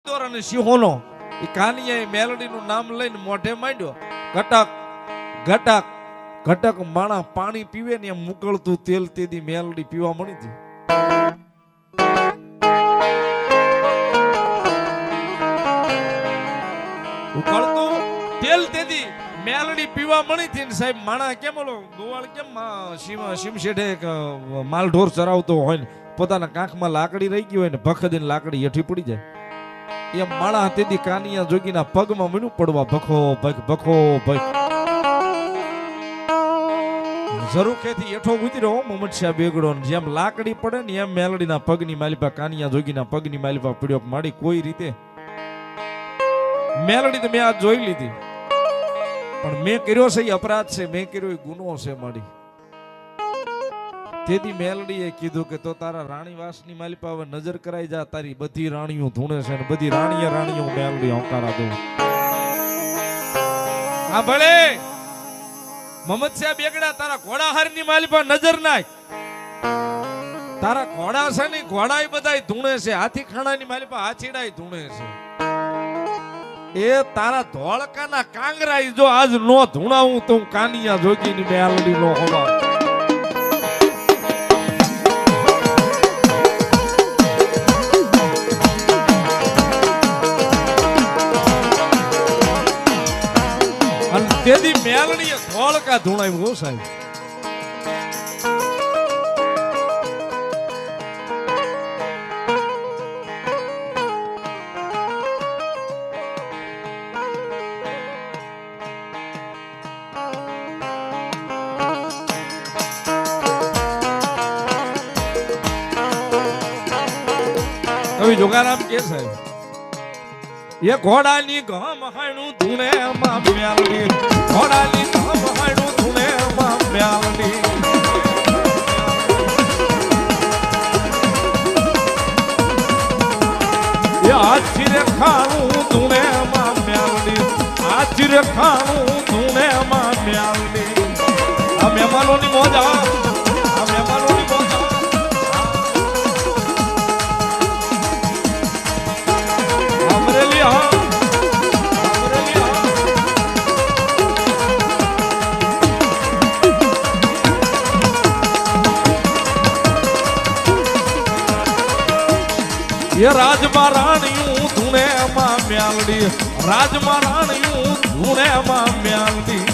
અને સિંહોનો એ કાનિયાએ મેલડીનું નામ લઈને મોઢે માંડ્યો. ઘટક ઘટક ઘટક માણા પાણી પીવે ને એમ મુકળતું તેલ તેદી મેલડી પીવા મળી હતી. ઉકળતું તેલ તેદી મેલડી પીવા મળી હતી ને સાહેબ માણા કેમ ઓલો ગોવાળ કેમ સીમ શેઠે માલ ઢોર ચરાવતો હોય ને પોતાના કાંખમાં લાકડી રહી ગઈ હોય ને ભખદીને લાકડી હેઠી પડી જાય એમ માણા તેદી કાનિયા જોગીના પગમાં મીનું પડવા ભખો ભખ ભખો ભખ ઝરૂખેથી એઠો ઉતર્યો મોહમ્મદશાહ બેગડો જેમ લાકડી પડે ને એમ મેલડીના પગની માલિપા કાનિયા જોગીના પગની માલિપા પડ્યો. માડી કોઈ રીતે મેલડી તો મેં આ જોઈ લીધી પણ મેં કર્યો છે એ અપરાધ છે, મેં કર્યો એ ગુનો છે માડી. તેથી મેલડીએ કીધું કે તો તારા રાણીવાસની માલિપા હવે નજર કરાઈ જા, તારી બધી રાણીઓ ધૂણે છે ને બધી રાણીઓ મેલડી હોંકારા દઉં. હા ભલે મોહમ્મદશાહ બેગડા તારા ઘોડાહારની માલિપા નજર નાખ. તારા ઘોડા છે ને ઘોડાય બધાય ધૂણે છે, હાથી ખાણાની માલિપા હાથીડાય ધૂણે છે. એ તારા ધોળકાના કાંગરા જો આજ નો ધૂણાવું તો હું કાનિયા જોગીની મેલડી નો હોવા. તેથી મેલડીએ ધોળકા ધૂણાવ્યું હો સાહેબ. કવિ જોગારામ કે સાહેબ એ ઘોડાની ગમ હાણું ધૂણે માં મેલડી, ઘોડાની ગમ હાણું ધૂણે માં મેલડી. એ આચીરે ખાણું ધૂણે માં મેલડી, આચીરે ખાણું ધૂણે માં મેલડી. આ મહેમાનોની મોજા, આ મહેમાનોની મોજા. અમરેલી હા એ રાજમાં રાણીયું ધૂણે માં મેલડી, રાજમાં રાણીયું ધૂણે માં મેલડી.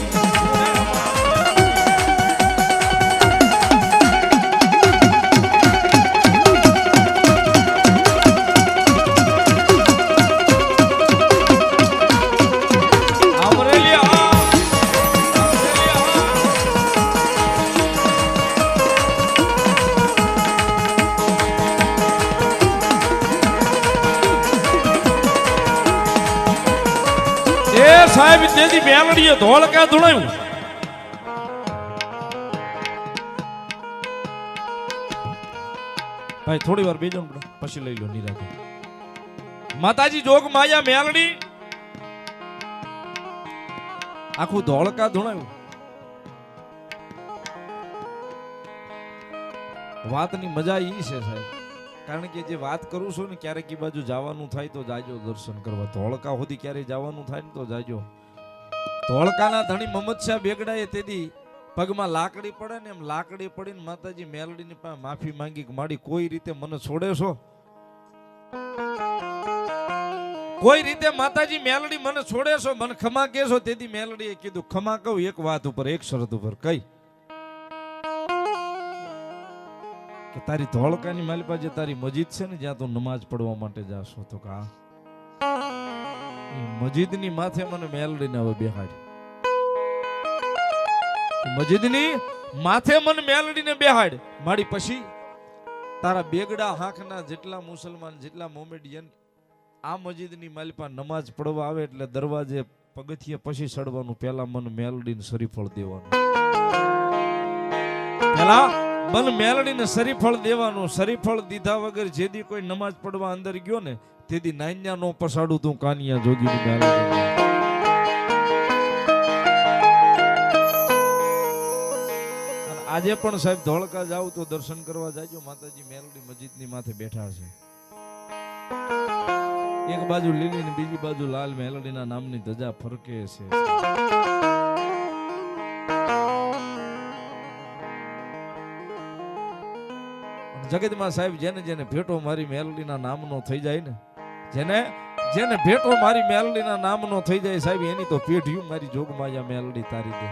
સાહેબ તેથી મેલડીએ ધોળકા ધૂણાયું. ભાઈ થોડી વાર બેજો પછી લઈ લો નિરાતે. માતાજી જોગ માયા મેલડી આખું ધોળકા ધૂણાયું. વાતની મજા ઈ છે સાહેબ, કારણ કે જે વાત કરું છું ને ક્યારેક એ બાજુ જવાનું થાય તો જાજો દર્શન કરવા. ધોળકા સુધી ક્યારેય જવાનું થાય ને તો જાજો. ધોળકાના ધણી મોહમ્મદશાહ બેગડાએ તેથી પગમાં લાકડી પડે ને એમ લાકડી પડીને માતાજી મેલડીની પાસે માફી માંગી કે માડી કોઈ રીતે મને છોડે છો, કોઈ રીતે માતાજી મેલડી મને છોડે છો, મને ખમા કહેશો. તેથી મેલડીએ કીધું ખમા કહું એક વાત ઉપર, એક શરત ઉપર. કઈ કે તારી ધોળકાની માલિપા જે તારી મસ્જિદ છે ને જ્યાં તું નમાજ પડવા માટે જાશો તો કા મસ્જિદની માથે મને મેલડીને હવે બેહાડ. મસ્જિદની માથે મને મેલડીને બેહાડ. માડી પછી તારા બેગડા હાંખના જેટલા મુસલમાન જેટલા મોમેડિયન આ મસ્જિદની માલિપા નમાજ પડવા આવે એટલે દરવાજે પગથિયે પછી ચડવાનું, પહેલા મને મેલડીને શરીફળ દેવાનું. પહેલા મન મેલડીને શરીફળ દેવાનું. શરીફળ દીધા વગર જેદી કોઈ નમાજ પડવા અંદર ગયો ને તેથી નાન્યા નો પસાડું તું કાનિયા જોગીની મેલડી. આજે પણ સાહેબ ધોળકા જાવ તો દર્શન કરવા જાજો, માતાજી મેલડી મસ્જિદની માથે બેઠા છે. એક બાજુ લીલી ને બીજી બાજુ લાલ મેલડીના નામની ધજા ફરકે છે. જગતમાં સાહેબ જેને જેને ભેટો મારી મેલડીના નામનો થઈ જાય ને, જેને ભેટો મારી મેલડીના નામનો થઈ જાય સાહેબ, એની તો પેઢીયું મારી જોગમાયા મેલડી તારી દે.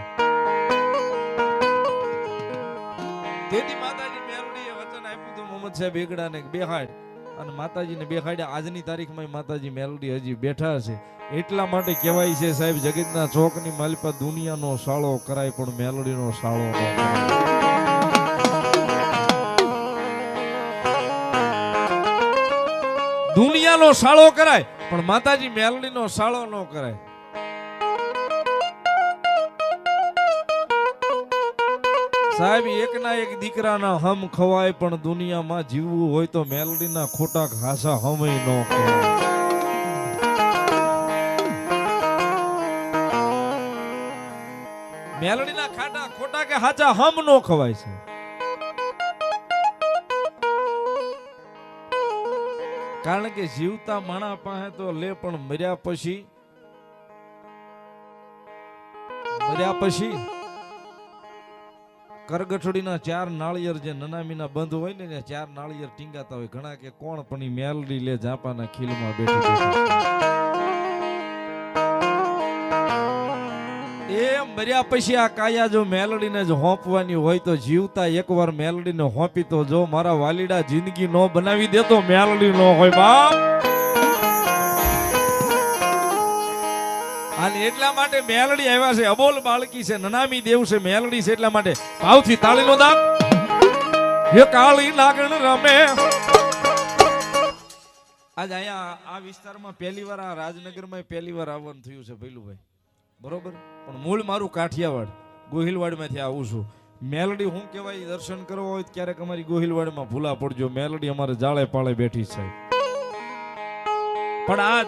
તેથી માતાજી મેલડીએ વચન આપ્યું હતું મોહમ્મદ સાહેબ બેગડાને બેહાડ, અને માતાજીને બેહાડ્યા. આજની તારીખમાં માતાજી મેલડી હજી બેઠા છે. એટલા માટે કહેવાય છે સાહેબ, જગતના ચોકની માલિપા દુનિયાનો સાળો કરાય પણ મેલડીનો સાળો ન કરાય. દુનિયાનો સાળો કરાય પણ માતાજી મેલડીનો સાળો ન કરાય. સાહેબ એકના એક દીકરાના હમ ખવાય પણ દુનિયામાં જીવવું હોય તો મેલડીના ખોટા ઘાસા હમે ન ખવાય. મેલડીના ખાટા ખોટા કે હાચા હમ નો ખવાય છે. કારણ કે જીવતા માણા પાસે તો લે પણ મર્યા પછી કરગઠડીના 4 નાળિયેર જે નનામીના બંધ હોય ને, 4 નાળિયેર ટીંગાતા હોય. ઘણા કે કોણ પણ ઈ મેલડી લે જાપાના ખીલમાં બેઠી. એ મર્યા પછી આ કાયા જો મેલડીને જ હોંપવાની હોય તો જીવતા એકવાર મેલડીને હોંપી તો જો મારા વાલીડા જિંદગી નો બનાવી દે તો મેલડી નો હોય બાપ. અને એટલા માટે મેલડી આવ્યા છે, અબોલ બાળકી છે, નનામી દેવ છે, મેલડી છે. એટલા માટે ભાવથી તાળીનો દાબ. હે કાળી નાગણ રમે. આજ અહીંયા આ વિસ્તારમાં પહેલી વાર, આ રાજનગરમાં પહેલી વાર આવવાનું થયું છે ભૈલુભાઈ, બરોબર. પણ મૂળ મારું કાઠિયાવાડ ગોહિલવાડમાંથી આવું છું. મેલડી હું કહેવાય દર્શન કરવા હોય ક્યારેક અમારી ગોહિલવાડમાં ભૂલા પડજો. મેલડી અમારે જાળે પાળે બેઠી છે. પણ આ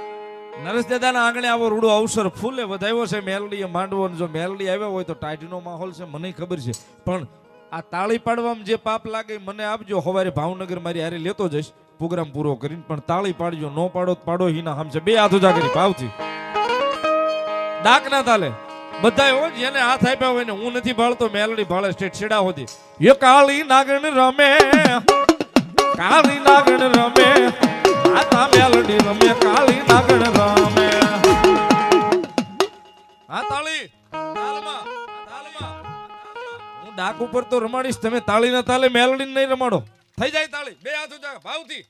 નરેશ દાદાના આંગણે આવો રૂડો અવસર ફૂલે વધાવ્યો છે મેલડીએ માંડવો. જો મેલડી આવ્યા હોય તો ટાઢીનો માહોલ છે, મને ખબર છે. પણ આ તાળી પાડવામાં જે પાપ લાગે મને આપજો. સવારે ભાવનગર મારી હારે લેતો જઈશ પ્રોગ્રામ પૂરો કરીને. પણ તાળી પાડજો, નો પાડો પાડો હિના હમશે. 2 હાથ ઉજા કરી ભાવથી. ડાક ના તાલે બધાય હો, જેને હાથ આપ્યા હોય ને. હું નથી ભાળતો, મેલડી ભાળે સ્ટેટ છેડા હોતી. એ કાળી નાગણ રમે, કાળી નાગણ રમે, આતા મેલડી રમે, કાળી નાગણ રમે. હા તાળી તાલમાં, તાલમાં હું ડાક ઉપર તો રમાડીશ, તમે તાળી ના તાલે મેલડી નહીં રમાડો. થઈ જાય તાળી. 2 હાથ ઉજા ભાવથી.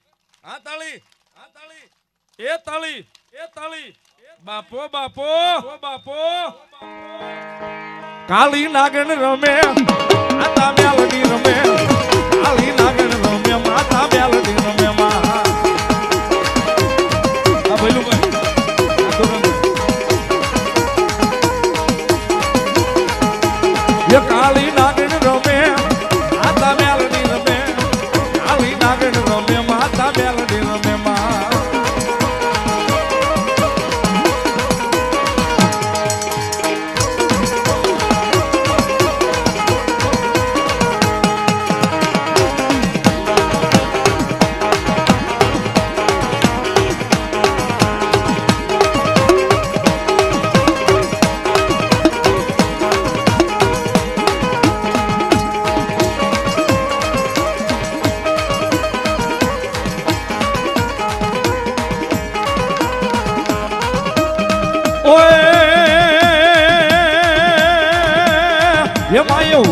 હા તાળી, હા તાળી, એ તાળી, એ તાળી. બાપો બાપો બાપો. કાળી નાગણ રમે, માતા મેલડી રમે, કાળી નાગણ રમે, માતા મેલડી રમે. માં આ ભઈલું ભાઈ. એ કાળી નાગણ રમે, માતા મેલડી રમે, કાળી નાગણ રમે, માતા મેલડી રમે. માં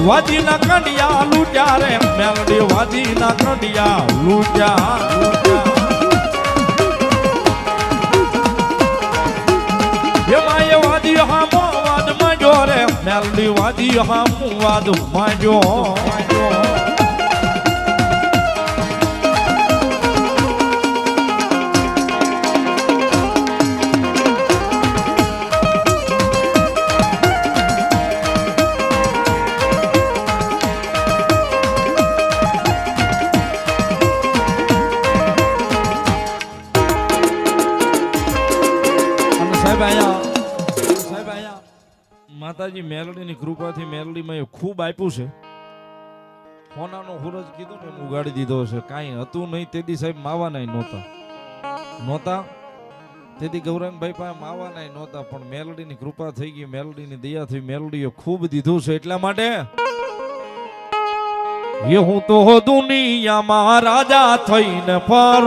વાદી ના કંડિયા લૂટ્યા રે મેલડી, વાદી ના કંડિયા લૂટ્યા. એમાં એ વાદી હામો વાદ માંડ્યો રે મેલડી, વાદી હામો વાદ માંડ્યો. માતાજી મેલડીની કૃપાથી મેલડીમાં એ ખૂબ આપ્યું છે. સોનાનો હુરજ કીધું ને એમ ઉગાડી દીધો છે. કાંઈ હતું નહીં તેથી સાહેબ માવાના નહોતા. તેથી ગૌરંગભાઈ પાસે માવાના નહોતા, પણ મેલડીની કૃપા થઈ ગઈ, મેલડીની દયા થઈ, મેલડીએ ખૂબ દીધું છે. એટલા માટે એ હું તો દુનિયામાં રાજા થઈને ફરું.